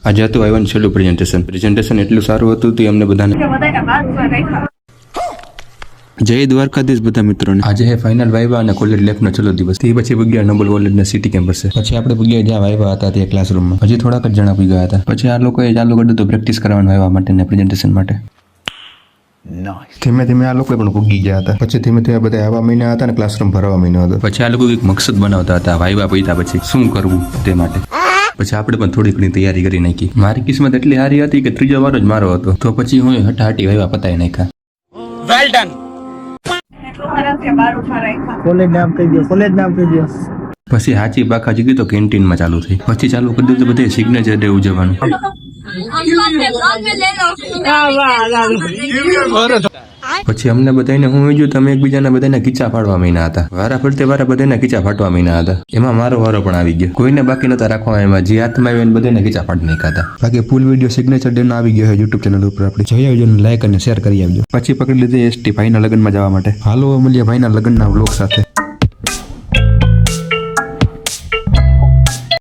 આજે હતું આવ્યું છેલ્લું પ્રેઝન્ટેશન એટલું સારું હતું તે અમને બધાને જય દ્વારકાધીશ બધા મિત્રોને આજે હે ફાઇનલ વાયવા અને કોલેજ લેબનો છેલ્લો દિવસ. તે પછી પૂગ્યા નોબલ કોલેજના સિટી કેમ્પસ છે. પછી આપણે પૂગ્યા જ્યાં વાયવા હતા તે ક્લાસરૂમમાં. હજી થોડાક જ જણા પૂગ્યા હતા. પછી આ લોકોએ ચાલુ કર્યું હતું પ્રેક્ટિસ કરવાનું વાયવા માટે ને પ્રેઝન્ટેશન માટે. ધીમે ધીમે આ લોકો પણ પૂગી ગયા હતા. પછી ધીમે ધીમે બધા આવા મહિના હતા ને ક્લાસરૂમ ભરવા મહિનો હતો. પછી આ લોકો એક મકસદ બનાવતા હતા વાયવા પૈતા પછી શું કરવું તે માટે. પછી આપણે પણ થોડી ઘણી તૈયારી કરી નાખી. મારી કિસ્મત એટલી સારી હતી કે ત્રીજો વારો જ મારો હતો. તો પછી હું હટાહટી વાયવા પતાવી નાખ્યા. Well done. કોલેજ નામ કહી દો. પછી હાચી પાખા જગી તો કેન્ટીનમાં ચાલુ થઈ. પછી ચાલુ કરી દીધું બધે સિગ્નેચર ડે ઉજવવાનું. પછી અમને બધાને હું જોયું તમે એકબીજાના બધાને ખીચા ફાડવા મહિના હતા. વારા ફરતે વારા બધાને ખીચા ફાટવા મહિના હતા. એમાં મારો વારો પણ આવી ગયો. કોઈને બાકી નતા રાખવા. એમાં જે હાથમાં આવ્યા બધાને ખીચા ફાડી નાખ્યા હતા. બાકી ફૂલ વિડીયો સિગ્નેચર ડે નો આવી ગયો છે યુટ્યુબ ચેનલ ઉપર. આપણે જોઈ આવજો ને લાઈક અને શેર કરી આવજો. પછી પકડી લીધી એસટી ભાઈના લગ્નમાં જવા માટે. હાલો મળીએ ભાઈના લગ્નના વ્લોગ સાથે.